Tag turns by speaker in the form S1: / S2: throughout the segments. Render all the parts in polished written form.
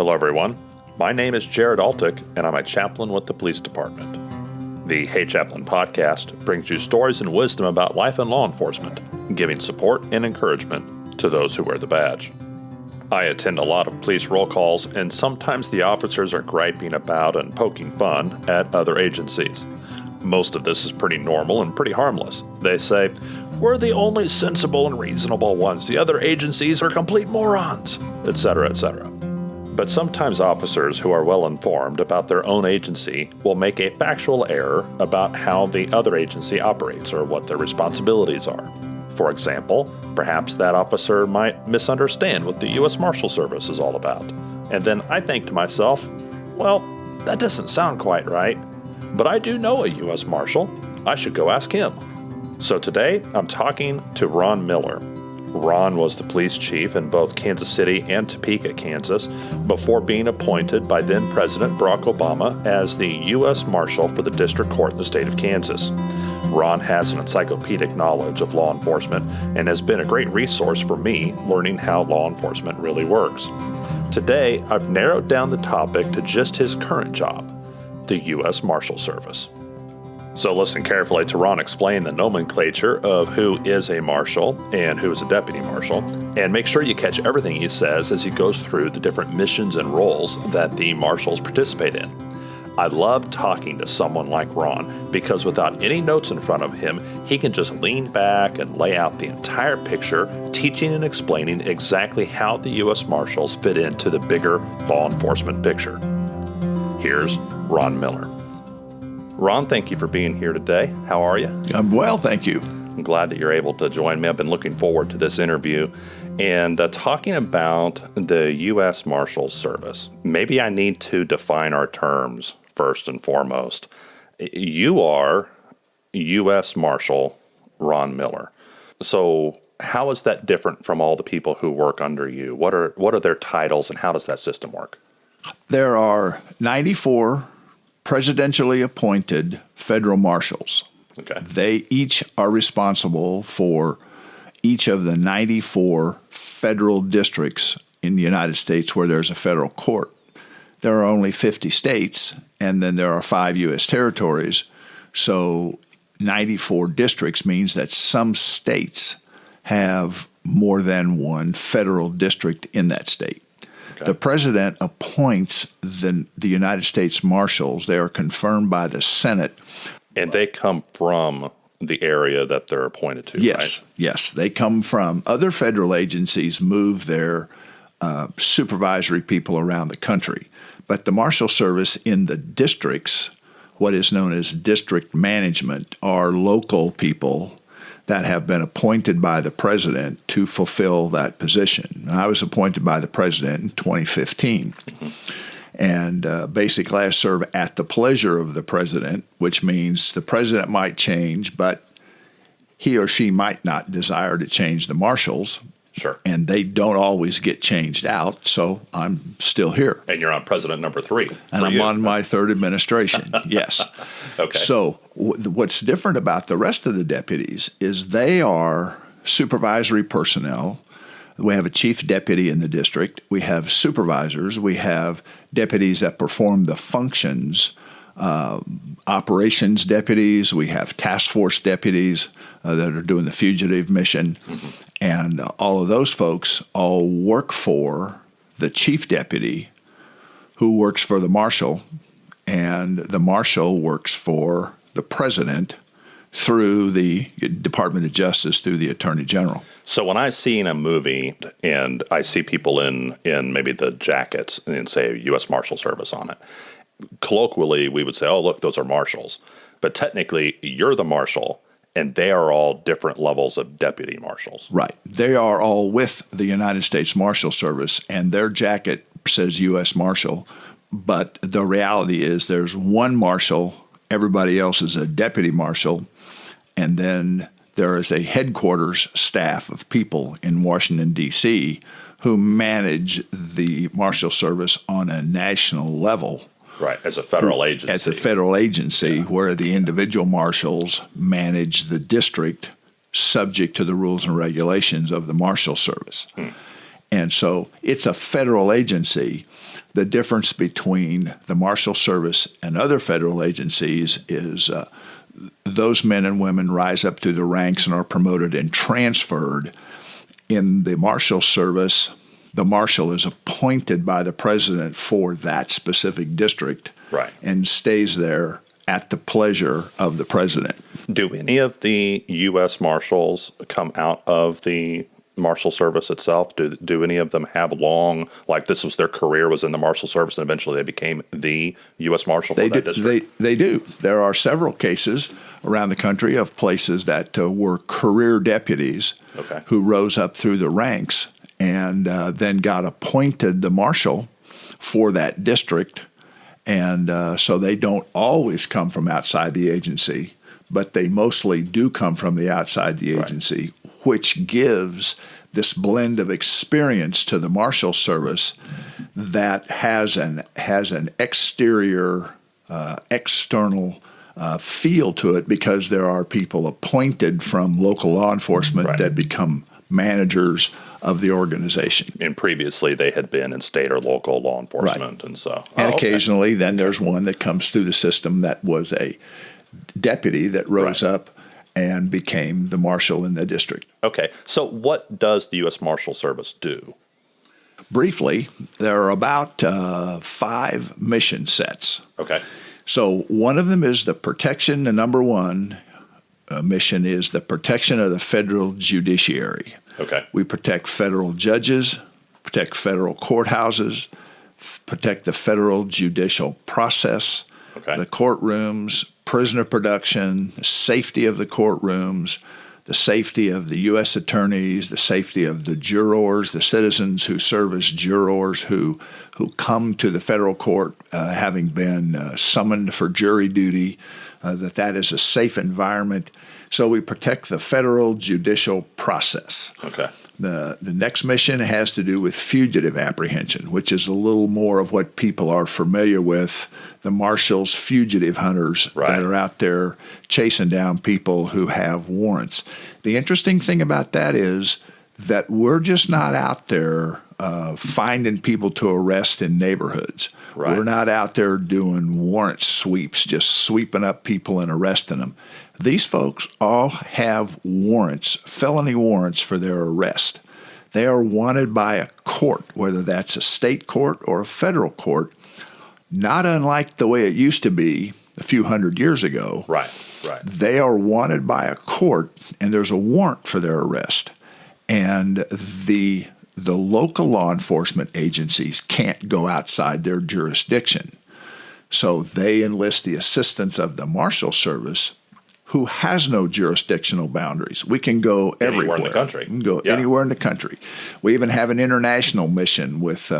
S1: Hello, everyone. My name is Jared Altick, and I'm a chaplain with the police department. The Hey Chaplain podcast brings you stories and wisdom about life in law enforcement, giving support and encouragement to those who wear the badge. I attend a lot of police roll calls, and sometimes the officers are griping about and poking fun at other agencies. Most of this is pretty normal and pretty harmless. They say, "We're the only sensible and reasonable ones. The other agencies are complete morons," etc., etc. But sometimes officers who are well informed about their own agency will make a factual error about how the other agency operates or what their responsibilities are. For example, perhaps that officer might misunderstand what the U.S. Marshals Service is all about. And then I think to myself, well, that doesn't sound quite right. But I do know a U.S. Marshal. I should go ask him. So today, I'm talking to Ron Miller. Ron was the police chief in both Kansas City and Topeka, Kansas, before being appointed by then-President Barrack Obama as the U.S. Marshal for the District Court in the state of Kansas. Ron has an encyclopedic knowledge of law enforcement and has been a great resource for me learning how law enforcement really works. Today, I've narrowed down the topic to just his current job, the U.S. Marshals Service. So listen carefully to Ron explain the nomenclature of who is a marshal and who is a deputy marshal, and make sure you catch everything he says as he goes through the different missions and roles that the marshals participate in. I love talking to someone like Ron because without any notes in front of him, he can just lean back and lay out the entire picture, teaching and explaining exactly how the U.S. Marshals fit into the bigger law enforcement picture. Here's Ron Miller. Ron, thank you for being here today. How are you?
S2: I'm well, thank you.
S1: I'm glad that you're able to join me. I've been looking forward to this interview and talking about the U.S. Marshals Service. Maybe I need to define our terms first and foremost. You are U.S. Marshal Ron Miller. So how is that different from all the people who work under you? What are their titles and how does that system work?
S2: There are 94 presidentially appointed federal marshals.
S1: Okay.
S2: They each are responsible for each of the 94 federal districts in the United States where there's a federal court. There are only 50 states, and then there are 5 U.S. territories. So 94 districts means that some states have more than one federal district in that state. The president appoints the United States Marshals. They are confirmed by the Senate.
S1: And they come from the area that they're appointed to, right?
S2: Yes. They come from other federal agencies, move their supervisory people around the country. But the Marshal Service in the districts, what is known as district management, are local people that have been appointed by the president to fulfill that position. I was appointed by the president in 2015. Mm-hmm. And basically I serve at the pleasure of the president, which means the president might change, but he or she might not desire to change the marshals.
S1: Sure.
S2: And they don't always get changed out, so I'm still here.
S1: And you're on president number 3.
S2: And I'm on my 3rd administration, yes.
S1: Okay.
S2: So what's different about the rest of the deputies is they are supervisory personnel. We have a chief deputy in the district. We have supervisors. We have deputies that perform the functions, operations deputies. We have task force deputies that are doing the fugitive mission. Mm-hmm. And all of those folks all work for the chief deputy who works for the marshal, and the marshal works for the president through the Department of Justice, through the Attorney General.
S1: So when I see in a movie and I see people in maybe the jackets and say U.S. Marshal Service on it, colloquially we would say, oh, look, those are marshals. But technically, you're the marshal, and they are all different levels of deputy marshals.
S2: Right. They are all with the United States Marshal Service, and their jacket says U.S. Marshal. But the reality is there's one marshal, everybody else is a deputy marshal, and then there is a headquarters staff of people in Washington, D.C., who manage the Marshal Service on a national level.
S1: Right, as a federal agency.
S2: As a federal agency, where the individual marshals manage the district subject to the rules and regulations of the Marshal Service. And so it's a federal agency. The difference between the Marshal Service and other federal agencies is those men and women rise up through the ranks and are promoted and transferred. In the Marshal Service, the Marshal is appointed by the president for that specific district,
S1: right,
S2: and stays there at the pleasure of the president.
S1: Do any of the U.S. Marshals come out of the Marshal Service itself? Do any of them have long, like this was their career, was in the Marshal Service, and eventually they became the U.S. Marshal for that district?
S2: They do. There are several cases around the country of places that were career deputies who rose up through the ranks and then got appointed the Marshal for that district. And so they don't always come from outside the agency, but they mostly do come from the outside the agency, which gives this blend of experience to the Marshal Service that has an exterior, external feel to it, because there are people appointed from local law enforcement that become managers of the organization.
S1: And previously they had been in state or local law enforcement. And so,
S2: and occasionally then there's one that comes through the system that was a deputy that rose up and became the Marshal in the district.
S1: Okay. So what does the U.S. Marshal Service do?
S2: Briefly, there are about 5 mission sets.
S1: Okay.
S2: So one of them is the protection. The number one mission is the protection of the federal judiciary.
S1: Okay.
S2: We protect federal judges, protect federal courthouses, protect the federal judicial process, the courtrooms, prisoner production, the safety of the courtrooms, the safety of the U.S. attorneys, the safety of the jurors, the citizens who serve as jurors who come to the federal court having been summoned for jury duty, that is a safe environment. So we protect the federal judicial process.
S1: Okay.
S2: The next mission has to do with fugitive apprehension, which is a little more of what people are familiar with, the Marshals, fugitive hunters that are out there chasing down people who have warrants. The interesting thing about that is that we're just not out there finding people to arrest in neighborhoods.
S1: Right.
S2: We're not out there doing warrant sweeps, just sweeping up people and arresting them. These folks all have warrants, felony warrants for their arrest. They are wanted by a court, whether that's a state court or a federal court, not unlike the way it used to be a few hundred years ago.
S1: Right.
S2: They are wanted by a court, and there's a warrant for their arrest. And the local law enforcement agencies can't go outside their jurisdiction. So they enlist the assistance of the Marshal Service, who has no jurisdictional boundaries. We can go everywhere
S1: in the country.
S2: We can go anywhere in the country. We even have an international mission with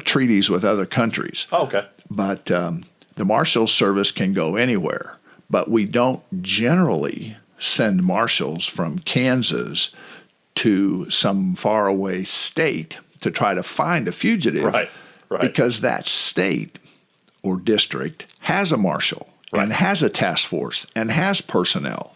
S2: treaties with other countries.
S1: Oh, okay.
S2: But the Marshal Service can go anywhere. But we don't generally send marshals from Kansas to some faraway state to try to find a fugitive.
S1: Right.
S2: Because that state or district has a marshal. And has a task force and has personnel.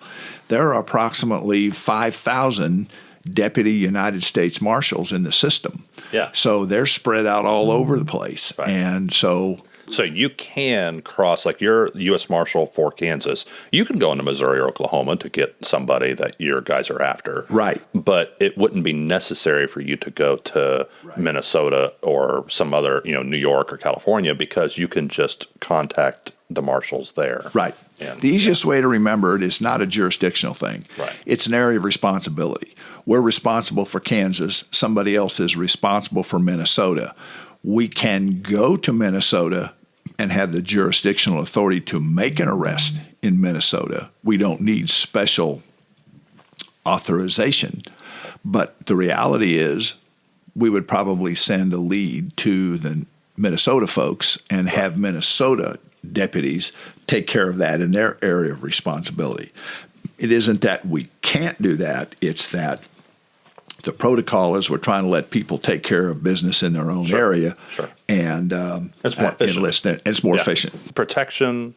S2: There are approximately 5,000 deputy United States Marshals in the system.
S1: Yeah.
S2: So they're spread out all over the place.
S1: Right.
S2: And so
S1: you can cross, like you're U.S. Marshal for Kansas. You can go into Missouri or Oklahoma to get somebody that your guys are after.
S2: Right.
S1: But it wouldn't be necessary for you to go to Minnesota or some other, New York or California, because you can just contact the marshals there.
S2: Right. The easiest way to remember it is not a jurisdictional thing.
S1: Right.
S2: It's an area of responsibility. We're responsible for Kansas. Somebody else is responsible for Minnesota. We can go to Minnesota and have the jurisdictional authority to make an arrest in Minnesota. We don't need special authorization. But the reality is we would probably send a lead to the Minnesota folks and have Minnesota deputies take care of that in their area of responsibility. It isn't that we can't do that. It's that the protocol is we're trying to let people take care of business in their own area. And
S1: it's more efficient.
S2: It's more efficient.
S1: Protection,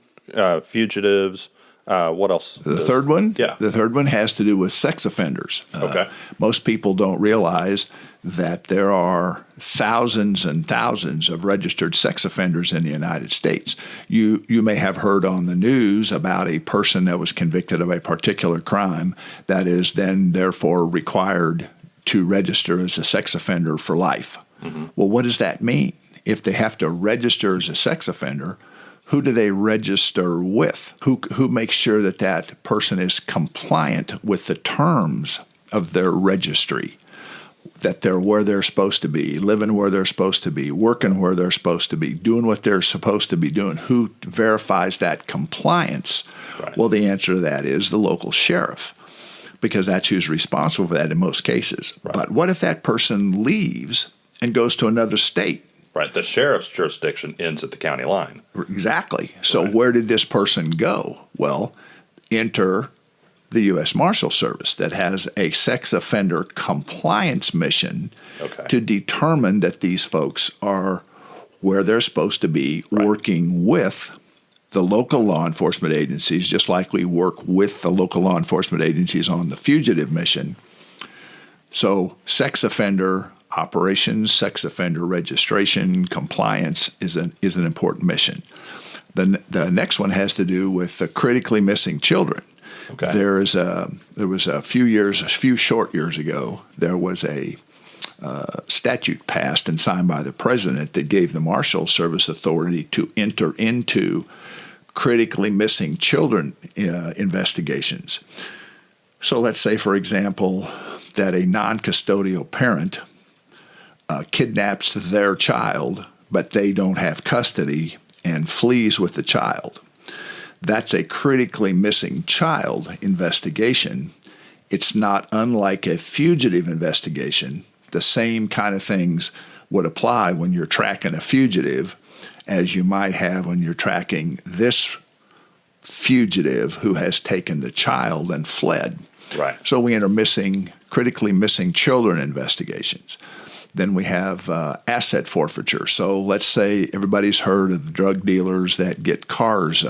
S1: fugitives, What else?
S2: The third one?
S1: Yeah.
S2: The third one has to do with sex offenders.
S1: Okay.
S2: Most people don't realize that there are thousands and thousands of registered sex offenders in the United States. You may have heard on the news about a person that was convicted of a particular crime that is then therefore required to register as a sex offender for life. Mm-hmm. Well, what does that mean? If they have to register as a sex offender, who do they register with? Who makes sure that that person is compliant with the terms of their registry, that they're where they're supposed to be, living where they're supposed to be, working where they're supposed to be, doing what they're supposed to be doing? Who verifies that compliance?
S1: Right.
S2: Well, the answer to that is the local sheriff, because that's who's responsible for that in most cases.
S1: Right.
S2: But what if that person leaves and goes to another state?
S1: Right. The sheriff's jurisdiction ends at the county line.
S2: Exactly. So
S1: Right.
S2: where did this person go? Well, enter the U.S. Marshals Service that has a sex offender compliance mission to determine that these folks are where they're supposed to be,
S1: Right.
S2: working with the local law enforcement agencies, just like we work with the local law enforcement agencies on the fugitive mission. So sex offender operations, sex offender registration, compliance is an important mission. The next one has to do with the critically missing children.
S1: Okay.
S2: There was a few short years ago, there was a statute passed and signed by the president that gave the Marshals Service authority to enter into critically missing children investigations. So let's say, for example, that a non-custodial parent kidnaps their child, but they don't have custody and flees with the child. That's a critically missing child investigation. It's not unlike a fugitive investigation. The same kind of things would apply when you're tracking a fugitive as you might have when you're tracking this fugitive who has taken the child and fled.
S1: Right.
S2: So we enter critically missing children investigations. Then we have asset forfeiture. So let's say everybody's heard of the drug dealers that get cars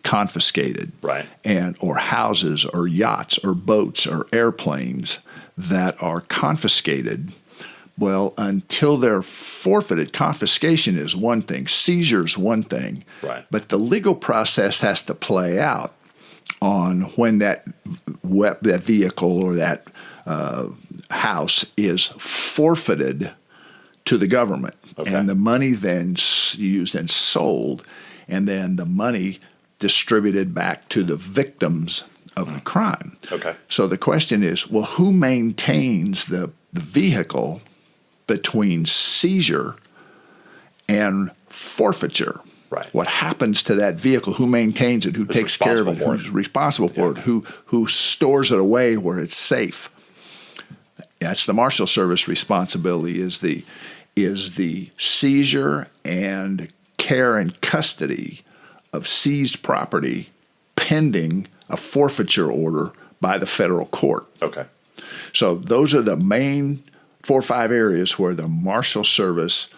S2: confiscated,
S1: Right.
S2: or houses or yachts or boats or airplanes that are confiscated. Well, until they're forfeited, confiscation is one thing, seizure is one thing,
S1: Right.
S2: but the legal process has to play out on when that vehicle or that house is forfeited to the government, and the money then used and sold, and then the money distributed back to the victims of the crime.
S1: Okay.
S2: So the question is, well, who maintains the vehicle between seizure and forfeiture?
S1: Right.
S2: What happens to that vehicle? Who maintains it? Who takes care of it? Who's responsible for it? Who stores it away where it's safe? That's the Marshal Service responsibility, is the seizure and care and custody of seized property pending a forfeiture order by the federal court.
S1: Okay.
S2: So those are the main 4 or 5 areas where the Marshal Service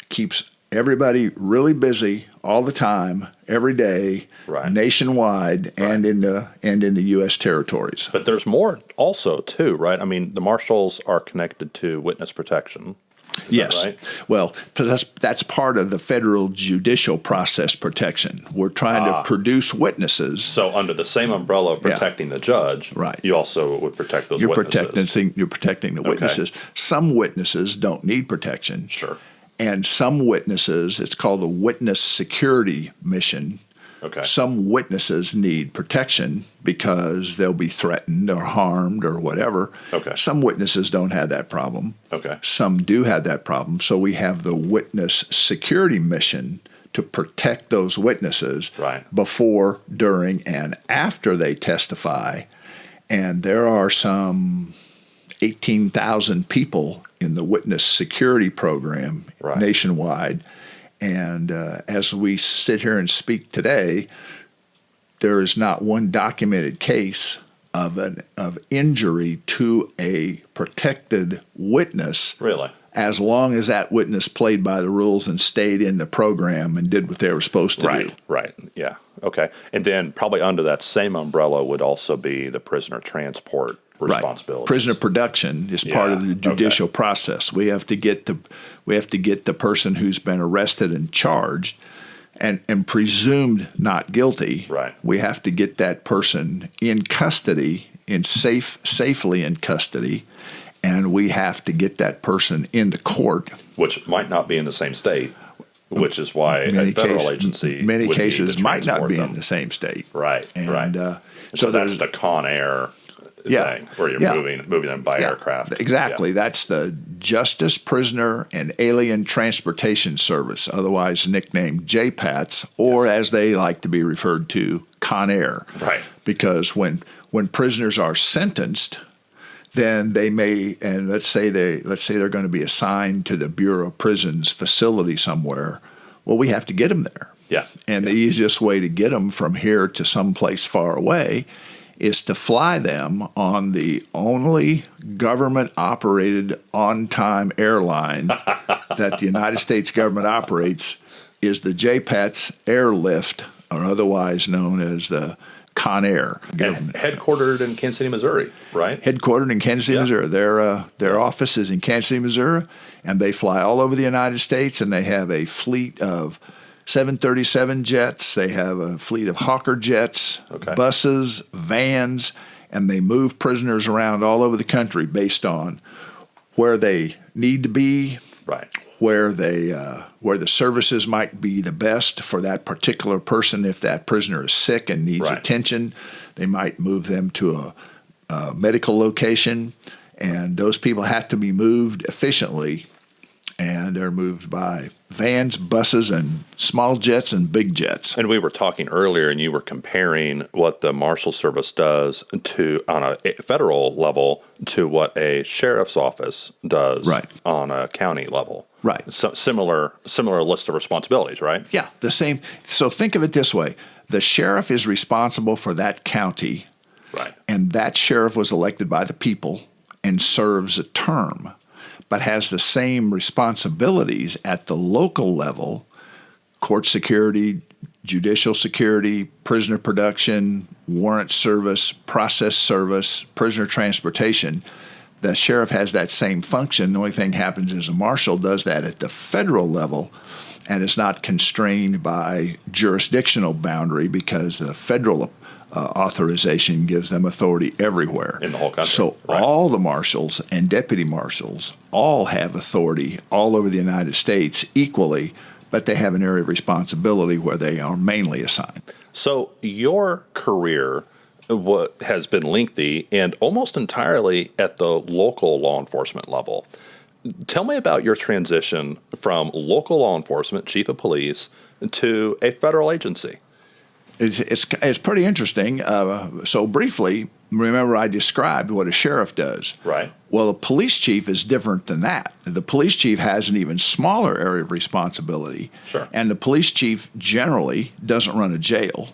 S2: keeps everybody really busy all the time, every day,
S1: Right.
S2: nationwide, and in the U.S. territories.
S1: But there's more also, too, right? I mean, the marshals are connected to witness protection. Is
S2: Yes.
S1: that right?
S2: Well, that's part of the federal judicial process protection. We're trying to produce witnesses.
S1: So under the same umbrella of protecting the judge,
S2: Right.
S1: you also would protect those
S2: You're
S1: witnesses.
S2: protecting the witnesses. Some witnesses don't need protection.
S1: Sure.
S2: And some witnesses, it's called a witness security mission.
S1: Okay.
S2: Some witnesses need protection because they'll be threatened or harmed or whatever.
S1: Okay.
S2: Some witnesses don't have that problem.
S1: Okay.
S2: Some do have that problem. So we have the witness security mission to protect those witnesses
S1: Right.
S2: before, during, and after they testify. And there are some 18,000 people in the witness security program
S1: Right.
S2: nationwide. And as we sit here and speak today, there is not one documented case of injury to a protected witness
S1: Really?
S2: as long as that witness played by the rules and stayed in the program and did what they were supposed to do.
S1: Right. Yeah. Okay. And then probably under that same umbrella would also be the prisoner transport responsibility.
S2: Prisoner production is part of the judicial process. We have to get the person who's been arrested and charged and presumed not guilty.
S1: Right.
S2: We have to get that person in custody, safely in custody, and we have to get that person into court,
S1: which might not be in the same state, which is why a federal agency
S2: many cases might not be
S1: them.
S2: in the same state.
S1: Right.
S2: And,
S1: so that's the Con Air thing, where you're moving them by aircraft.
S2: Exactly. Yeah. That's the Justice, Prisoner, and Alien Transportation Service, otherwise nicknamed JPATS, or as they like to be referred to, Con Air.
S1: Right.
S2: Because when prisoners are sentenced, then they may, and let's say they're going to be assigned to the Bureau of Prisons facility somewhere. Well, we have to get them there.
S1: Yeah.
S2: And the easiest way to get them from here to someplace far away is to fly them on the only government-operated on-time airline that the United States government operates is the JPATS Airlift, or otherwise known as the Con Air.
S1: And headquartered in Kansas City, Missouri, right?
S2: Headquartered in Kansas City, Missouri. Their office is in Kansas City, Missouri, and they fly all over the United States, and they have a fleet of 737 jets. They have a fleet of Hawker jets, buses, vans, and they move prisoners around all over the country based on where they need to be, where the services might be the best for that particular person. If that prisoner is sick and needs attention, they might move them to a medical location, and those people have to be moved efficiently, and they're moved by vans, buses, and small jets and big jets.
S1: And we were talking earlier, and you were comparing what the Marshals Service does on a federal level to what a sheriff's office does on a county level.
S2: Right.
S1: So similar list of responsibilities, right?
S2: Yeah, the same. So think of it this way. The sheriff is responsible for that county, and that sheriff was elected by the people and serves a term, but has the same responsibilities at the local level: court security, judicial security, prisoner production, warrant service, process service, prisoner transportation. The sheriff has that same function. The only thing happens is a marshal does that at the federal level, and is not constrained by jurisdictional boundary, because the federal authorization gives them authority everywhere
S1: in the whole country.
S2: So all the marshals and deputy marshals all have authority all over the United States equally, but they have an area of responsibility where they are mainly assigned.
S1: So your career has been lengthy and almost entirely at the local law enforcement level. Tell me about your transition from local law enforcement, chief of police, to a federal agency.
S2: It's pretty interesting. So briefly, remember I described what a sheriff does.
S1: Right.
S2: Well, a police chief is different than that. The police chief has an even smaller area of responsibility.
S1: Sure.
S2: And the police chief generally doesn't run a jail.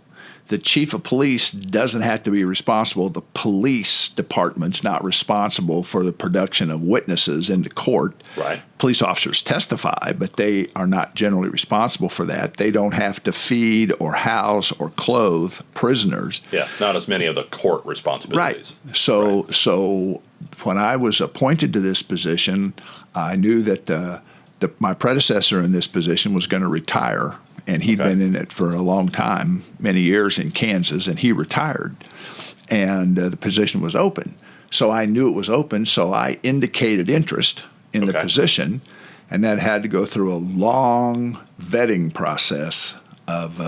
S2: The chief of police doesn't have to be responsible. The police department's not responsible for the production of witnesses into court.
S1: Right.
S2: Police officers testify, but they are not generally responsible for that. They don't have to feed or house or clothe prisoners.
S1: Yeah, not as many of the court responsibilities.
S2: Right. So when I was appointed to this position, I knew that my predecessor in this position was going to retire. And he'd been in it for a long time, many years in Kansas, and he retired. And the position was open. So I knew it was open, so I indicated interest in the position, and that had to go through a long vetting process of,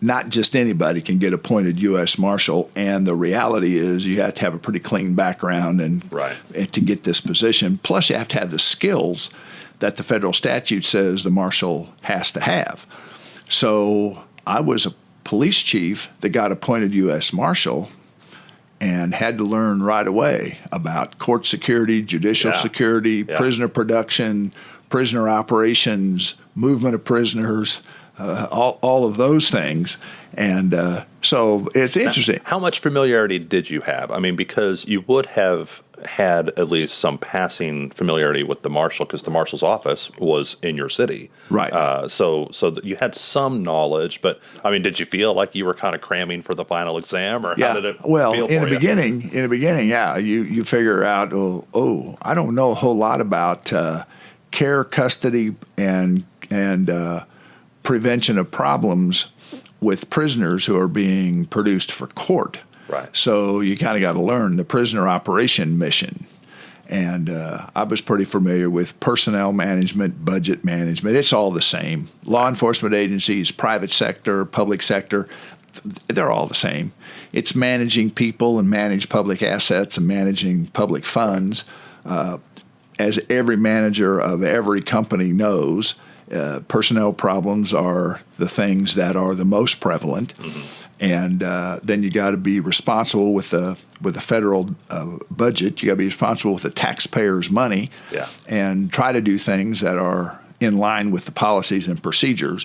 S2: not just anybody can get appointed U.S. Marshal, and the reality is you have to have a pretty clean background and to get this position. Plus, you have to have the skills that the federal statute says the marshal has to have. So I was a police chief that got appointed U.S. Marshal and had to learn right away about court security, judicial security, prisoner production, prisoner operations, movement of prisoners, all of those things. And so it's interesting.
S1: How much familiarity did you have? I mean, because you would have had at least some passing familiarity with the marshal, because the marshal's office was in your city,
S2: Right?
S1: So you had some knowledge, but I mean, did you feel like you were kind of cramming for the final exam, or how did it
S2: well,
S1: feel
S2: in
S1: for
S2: the
S1: you?
S2: beginning, yeah, you figure out, I don't know a whole lot about care, custody, and prevention of problems with prisoners who are being produced for court.
S1: Right.
S2: So you kind of got to learn the prisoner operation mission. And I was pretty familiar with personnel management, budget management. It's all the same. Law enforcement agencies, private sector, public sector, they're all the same. It's managing people and manage public assets and managing public funds. As every manager of every company knows, personnel problems are the things that are the most prevalent. Mm-hmm. And then you got to be responsible with the federal budget. You got to be responsible with the taxpayers' money, and try to do things that are in line with the policies and procedures.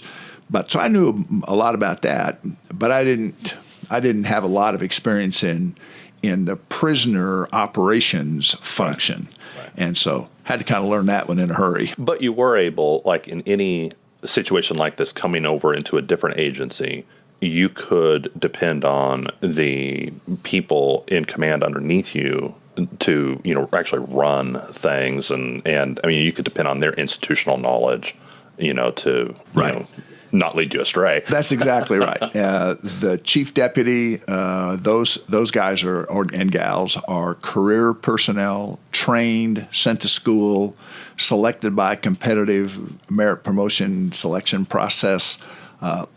S2: But so I knew a lot about that, but I didn't have a lot of experience in the prisoner operations function, right. And so had to kind of learn that one in a hurry.
S1: But you were able, like in any situation like this, coming over into a different agency, you could depend on the people in command underneath you to, actually run things. And I mean, you could depend on their institutional knowledge, to,
S2: right.
S1: Not lead you astray.
S2: That's exactly right. The chief deputy, those guys and gals are career personnel, trained, sent to school, selected by competitive merit promotion selection process.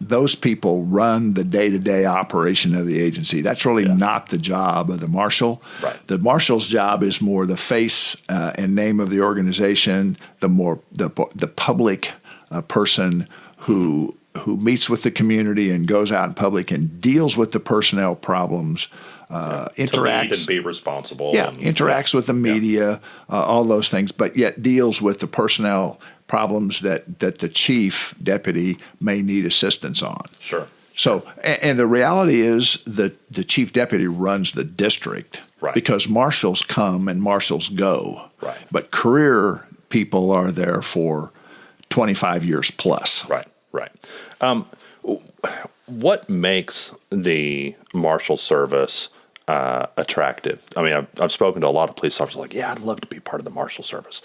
S2: Those people run the day-to-day operation of the agency. That's really not the job of the marshal.
S1: Right.
S2: The marshal's job is more the face and name of the organization, the public person who meets with the community and goes out in public and deals with the personnel problems, interacts
S1: to lead and be responsible.
S2: Interacts with the media, all those things, but yet deals with the personnel problems that the chief deputy may need assistance on.
S1: Sure.
S2: So, and the reality is that the chief deputy runs the district,
S1: right.
S2: Because marshals come and marshals go.
S1: Right.
S2: But career people are there for 25 years plus.
S1: Right. What makes the Marshal Service attractive? I mean, I've spoken to a lot of police officers like, I'd love to be part of the Marshal Service.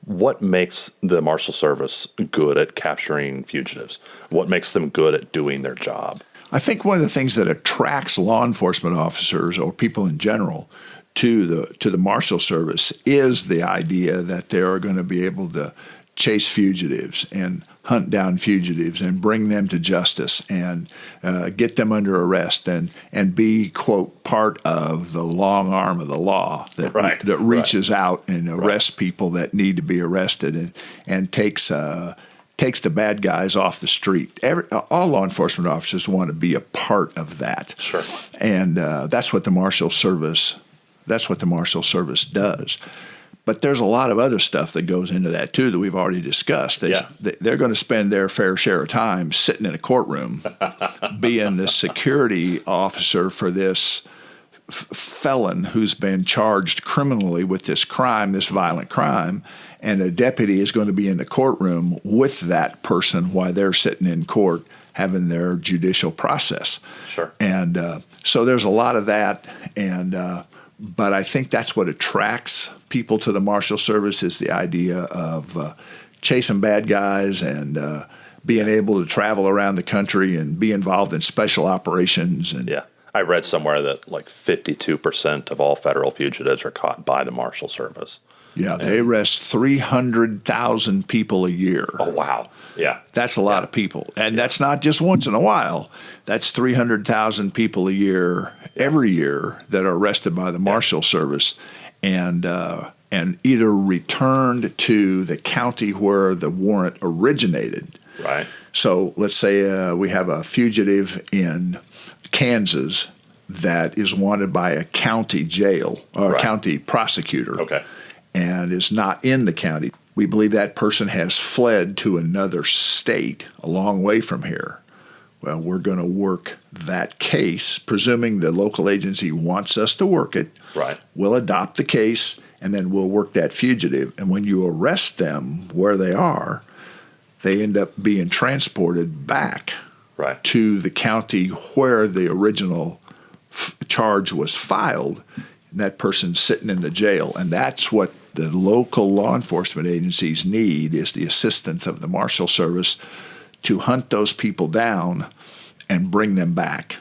S1: What makes the Marshal Service good at capturing fugitives? What makes them good at doing their job?
S2: I think one of the things that attracts law enforcement officers or people in general to the Marshal Service is the idea that they are going to be able to chase fugitives and hunt down fugitives and bring them to justice and get them under arrest and be, quote, part of the long arm of the law that reaches out and arrests people that need to be arrested and takes the bad guys off the street. All law enforcement officers want to be a part of that.
S1: Sure.
S2: And that's what the Marshal Service does. But there's a lot of other stuff that goes into that, too, that we've already discussed. They're going to spend their fair share of time sitting in a courtroom being the security officer for this felon who's been charged criminally with this crime, this violent crime, and a deputy is going to be in the courtroom with that person while they're sitting in court having their judicial process.
S1: Sure.
S2: And so there's a lot of that, but I think that's what attracts people to the Marshal Service is the idea of chasing bad guys and being able to travel around the country and be involved in special operations. And
S1: I read somewhere that like 52% of all federal fugitives are caught by the Marshal Service.
S2: Yeah, they arrest 300,000 people a year.
S1: Oh, wow. Yeah.
S2: That's a lot of people. And that's not just once in a while. That's 300,000 people a year, every year, that are arrested by the Marshal Service and either returned to the county where the warrant originated.
S1: Right.
S2: So let's say we have a fugitive in Kansas that is wanted by a county jail or a county prosecutor.
S1: Okay.
S2: And is not in the county. We believe that person has fled to another state a long way from here. Well, we're going to work that case, presuming the local agency wants us to work it.
S1: Right.
S2: We'll adopt the case, and then we'll work that fugitive. And when you arrest them where they are, they end up being transported back to the county where the original charge was filed. And that person's sitting in the jail. And that's what the local law enforcement agencies need, is the assistance of the Marshal Service to hunt those people down and bring them back,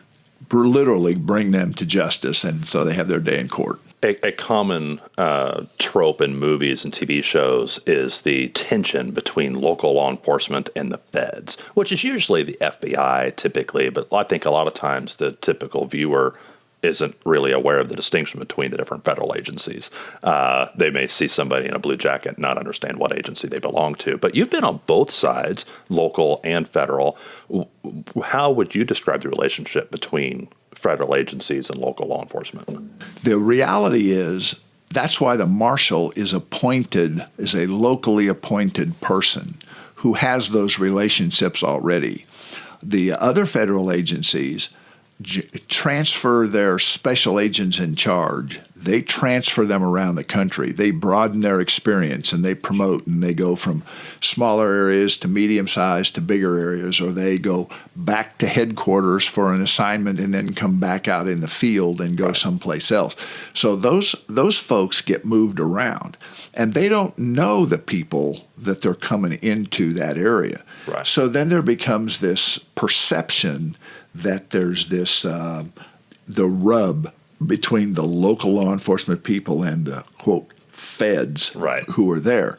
S2: literally bring them to justice, and so they have their day in court.
S1: A common trope in movies and TV shows is the tension between local law enforcement and the feds, which is usually the FBI typically, but I think a lot of times the typical viewer isn't really aware of the distinction between the different federal agencies. They may see somebody in a blue jacket and not understand what agency they belong to. But you've been on both sides, local and federal. How would you describe the relationship between federal agencies and local law enforcement?
S2: The reality is that's why the marshal is appointed as a locally appointed person who has those relationships already. The other federal agencies transfer their special agents in charge. They transfer them around the country. They broaden their experience, and they promote, and they go from smaller areas to medium-sized to bigger areas, or they go back to headquarters for an assignment and then come back out in the field and go someplace else. So those folks get moved around, and they don't know the people that they're coming into that area.
S1: Right.
S2: So then there becomes this perception that there's this the rub between the local law enforcement people and the, quote, feds who are there.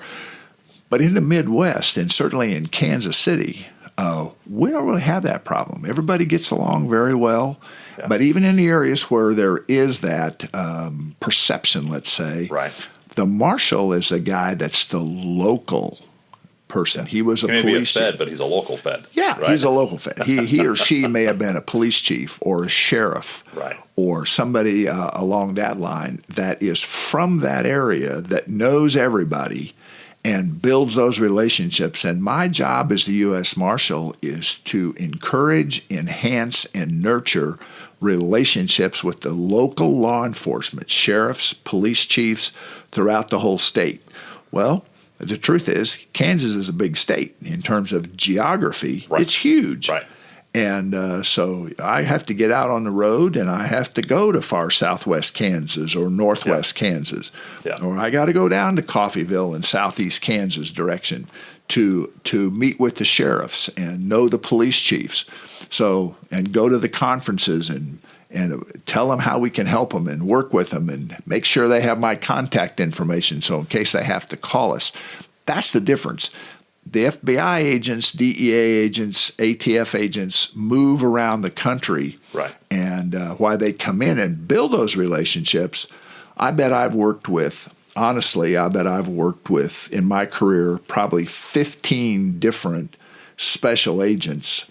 S2: But in the Midwest, and certainly in Kansas City, we don't really have that problem. Everybody gets along very well. Yeah. But even in the areas where there is that perception, let's say, the marshal is a guy that's the local person. He was a police
S1: chief. Fed, but he's a local fed.
S2: Yeah, he's a local fed. He or she may have been a police chief or a sheriff or somebody along that line that is from that area that knows everybody and builds those relationships. And my job as the U.S. Marshal is to encourage, enhance, and nurture relationships with the local law enforcement, sheriffs, police chiefs throughout the whole state. Well, the truth is, Kansas is a big state in terms of geography. It's huge. And so I have to get out on the road, and I have to go to far southwest Kansas or northwest Kansas. Or I got to go down to Coffeyville in southeast Kansas direction to meet with the sheriffs and know the police chiefs. So, and go to the conferences and tell them how we can help them and work with them and make sure they have my contact information so in case they have to call us. That's the difference. The FBI agents, DEA agents, ATF agents move around the country. And why they come in and build those relationships, I bet I've worked with, in my career, probably 15 different special agents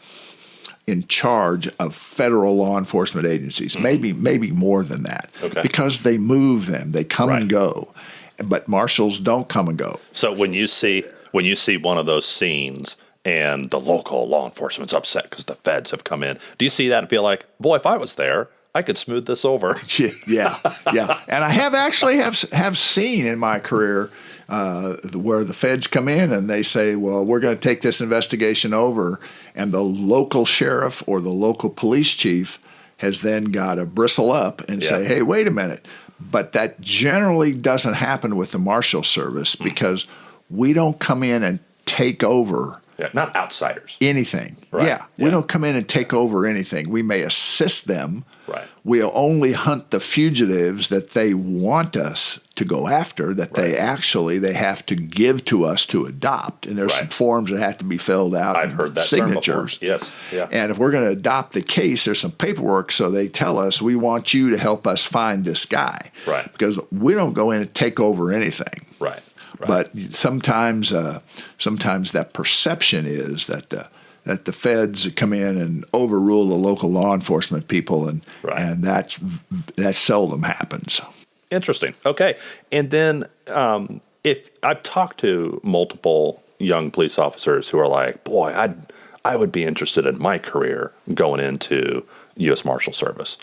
S2: in charge of federal law enforcement agencies, maybe more than that, because they move them, they come and go, but marshals don't come and go.
S1: So when you see one of those scenes and the local law enforcement's upset because the feds have come in, do you see that and feel like, boy, if I was there, I could smooth this over?
S2: Yeah. And I have seen in my career where the feds come in and they say, well, we're going to take this investigation over, and the local sheriff or the local police chief has then got to bristle up and say, hey, wait a minute. But that generally doesn't happen with the Marshals Service because we don't come in and take over.
S1: Not outsiders.
S2: Anything. We don't come in and take over anything. We may assist them. We'll only hunt the fugitives that they want us to go after, that they have to give to us to adopt. And there's some forms that have to be filled out.
S1: I've heard that
S2: signatures.
S1: Term before. Yes.
S2: And if we're going to adopt the case, there's some paperwork. So they tell us, we want you to help us find this guy. Because we don't go in and take over anything. But sometimes that perception is that the feds come in and overrule the local law enforcement people, and that seldom happens.
S1: Interesting. Okay, and then if I've talked to multiple young police officers who are like, boy, I would be interested in my career going into U.S. Marshal Service.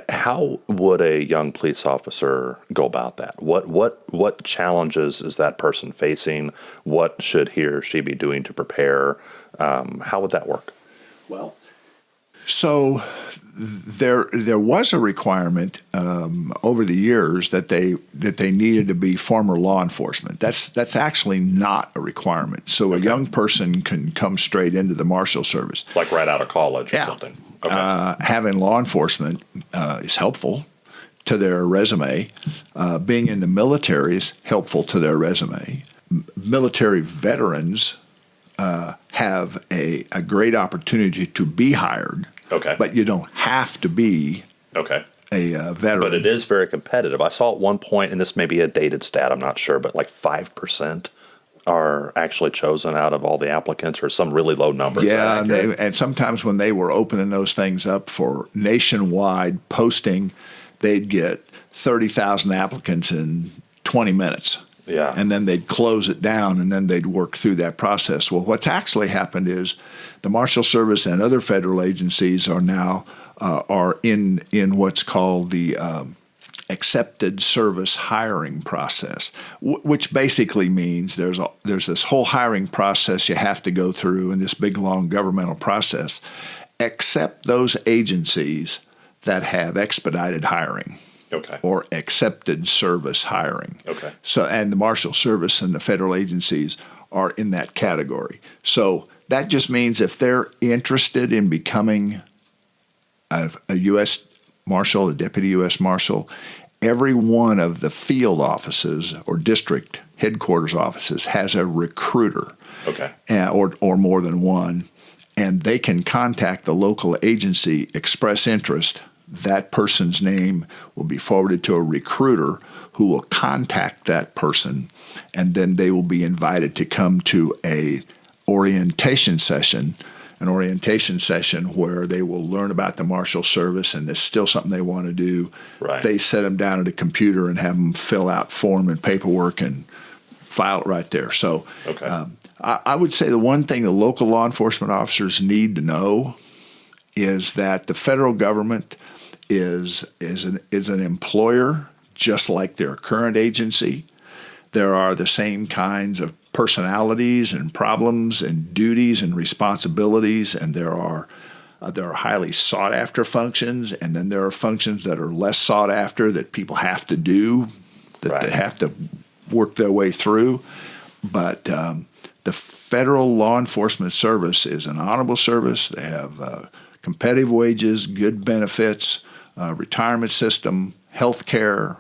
S1: How would a young police officer go about that? What challenges is that person facing? What should he or she be doing to prepare? How would that work?
S2: Well, so there was a requirement over the years that they needed to be former law enforcement. That's actually not a requirement. So a young person can come straight into the Marshal Service,
S1: like right out of college or something. Okay.
S2: Having law enforcement is helpful to their resume. Being in the military is helpful to their resume. Military veterans have a great opportunity to be hired.
S1: Okay.
S2: But you don't have to be a veteran.
S1: But it is very competitive. I saw at one point, and this may be a dated stat, I'm not sure, but like 5% are actually chosen out of all the applicants, or some really low number.
S2: Yeah, and sometimes when they were opening those things up for nationwide posting, they'd get 30,000 applicants in 20 minutes.
S1: Yeah.
S2: And then they'd close it down, and then they'd work through that process. Well, what's actually happened is the Marshal Service and other federal agencies are now are in what's called the accepted service hiring process, which basically means there's this whole hiring process you have to go through in this big, long governmental process, except those agencies that have expedited hiring.
S1: Okay.
S2: Or accepted service hiring.
S1: Okay.
S2: So, and the Marshal Service and the federal agencies are in that category. So that just means if they're interested in becoming a U.S. Marshal, a Deputy U.S. Marshal, every one of the field offices or district headquarters offices has a recruiter.
S1: Okay.
S2: Or more than one, and they can contact the local agency, express interest. That person's name will be forwarded to a recruiter who will contact that person, and then they will be invited to come to an orientation session where they will learn about the Marshal Service, and it's still something they want to do.
S1: Right.
S2: They set them down at a computer and have them fill out form and paperwork and file it right there. So I would say the one thing the local law enforcement officers need to know is that the federal government is an employer just like their current agency. There are the same kinds of personalities and problems and duties and responsibilities, and there are highly sought after functions, and then there are functions that are less sought after that people have to do, that they have to work their way through. But the federal law enforcement service is an honorable service. They have competitive wages, good benefits, retirement system, health care.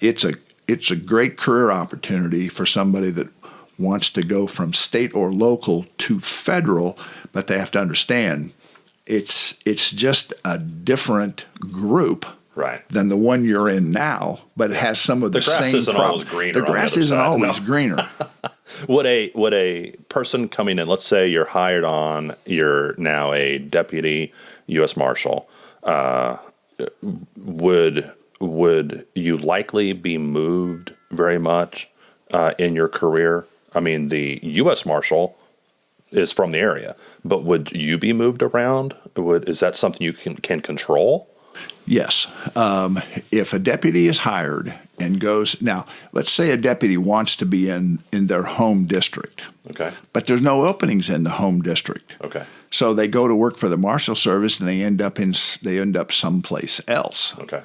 S2: It's a great career opportunity for somebody that wants to go from state or local to federal, but they have to understand it's just a different group than the one you're in now, but it has some of the same problems.
S1: The grass isn't always greener.
S2: The grass isn't always greener.
S1: Would a person coming in, let's say you're hired on, you're now a deputy U.S. Marshal, would you likely be moved very much in your career? I mean, the U.S. Marshal is from the area, but would you be moved around? Is that something you can control?
S2: Yes. If a deputy is hired and goes, now, let's say a deputy wants to be in their home district.
S1: Okay.
S2: But there's no openings in the home district.
S1: Okay.
S2: So they go to work for the Marshal Service and they end up someplace else.
S1: Okay.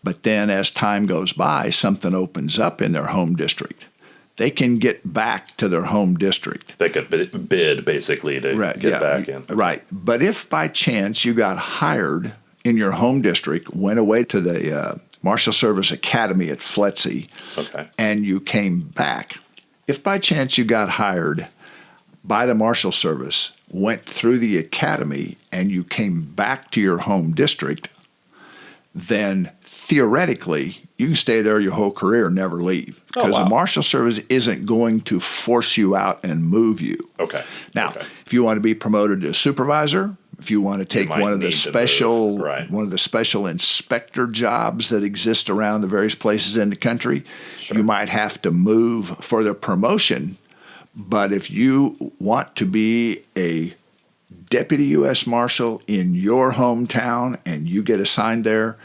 S2: But then as time goes by, something opens up in their home district. They can get back to their home district.
S1: They could bid basically to get back in.
S2: Right. But if by chance you got hired in your home district, went away to the Marshal Service Academy at FLETC, and you came back, if by chance you got hired by the Marshal Service, went through the academy, and you came back to your home district, then theoretically you can stay there your whole career and never leave, because the Marshal Service isn't going to force you out and move you.
S1: Okay.
S2: Now, if you want to be promoted to supervisor, If you want to take one of the special
S1: right.
S2: one of the special inspector jobs that exist around the various places in the country,
S1: Sure.
S2: you might have to move for the promotion. But if you want to be a deputy U.S. Marshal in your hometown and you get assigned there,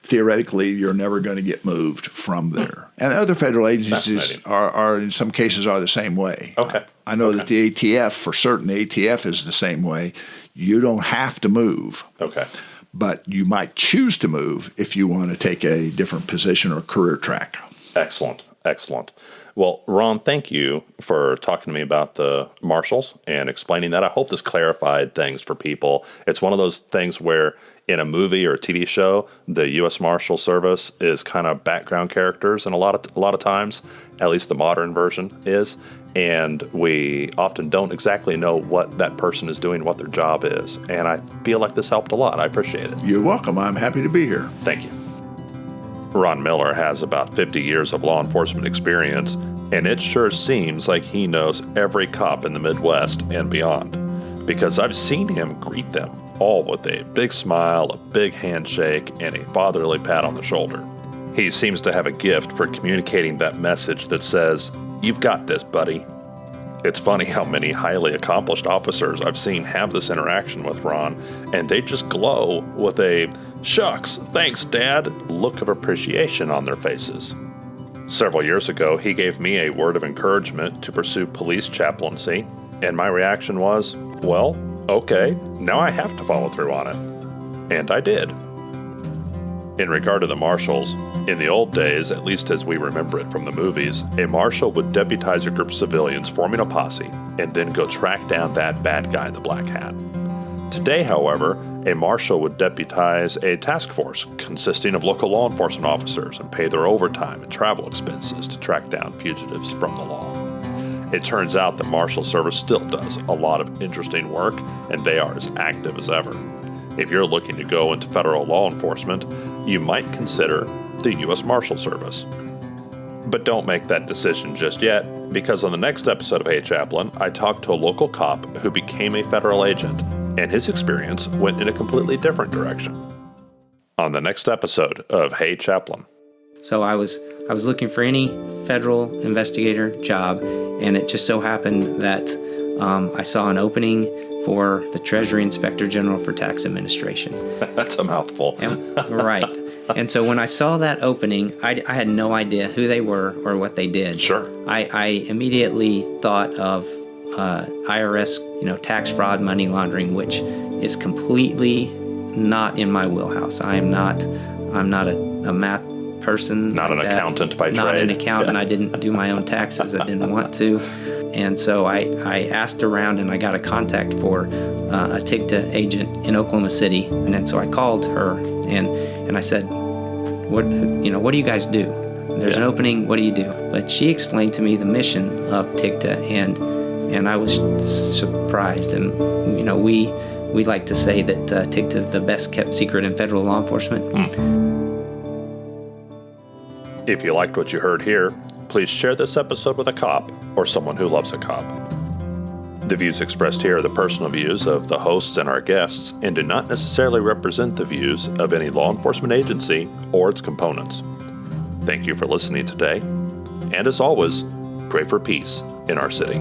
S2: theoretically, you're never going to get moved from there. And other federal agencies are in some cases are the same way.
S1: Okay.
S2: I know that the ATF, for certain, the ATF is the same way. You don't have to move.
S1: Okay.
S2: But you might choose to move if you want to take a different position or career track.
S1: Excellent. Excellent. Well, Ron, thank you for talking to me about the Marshals and explaining that. I hope this clarified things for people. It's one of those things where in a movie or a TV show, the U.S. Marshals Service is kind of background characters, and a lot of times, at least the modern version is, and we often don't exactly know what that person is doing, what their job is. And I feel like this helped a lot. I appreciate it.
S2: You're welcome. I'm happy to be here.
S1: Thank you. Ron Miller has about 50 years of law enforcement experience, and it sure seems like he knows every cop in the Midwest and beyond, because I've seen him greet them all with a big smile, a big handshake, and a fatherly pat on the shoulder. He seems to have a gift for communicating that message that says, "You've got this, buddy." It's funny how many highly accomplished officers I've seen have this interaction with Ron, and they just glow with a "shucks, thanks, Dad" look of appreciation on their faces. Several years ago, he gave me a word of encouragement to pursue police chaplaincy, and my reaction was, well, okay, now I have to follow through on it. And I did. In regard to the Marshals, in the old days, at least as we remember it from the movies, a Marshal would deputize a group of civilians forming a posse and then go track down that bad guy in the black hat. Today, however, a Marshal would deputize a task force consisting of local law enforcement officers and pay their overtime and travel expenses to track down fugitives from the law. It turns out the Marshal Service still does a lot of interesting work, and they are as active as ever. If you're looking to go into federal law enforcement, you might consider the U.S. Marshal Service. But don't make that decision just yet, because on the next episode of Hey Chaplain, I talked to a local cop who became a federal agent, and his experience went in a completely different direction. On the next episode of Hey Chaplain.
S3: So I was looking for any federal investigator job, and it just so happened that I saw an opening for the Treasury Inspector General for Tax Administration.
S1: That's a mouthful.
S3: Right. And so when I saw that opening, I had no idea who they were or what they did.
S1: Sure.
S3: I immediately thought of IRS, tax fraud, money laundering, which is completely not in my wheelhouse. I'm not a math person.
S1: Not an accountant by trade.
S3: Not an accountant. I didn't do my own taxes. I didn't want to. And so I asked around, and I got a contact for a TIGTA agent in Oklahoma City. And then so I called her and I said, what do you guys do? There's an opening. What do you do? But she explained to me the mission of TIGTA, and I was surprised. And we like to say that TIGTA is the best kept secret in federal law enforcement.
S1: If you liked what you heard here, please share this episode with a cop or someone who loves a cop. The views expressed here are the personal views of the hosts and our guests and do not necessarily represent the views of any law enforcement agency or its components. Thank you for listening today, and as always, pray for peace in our city.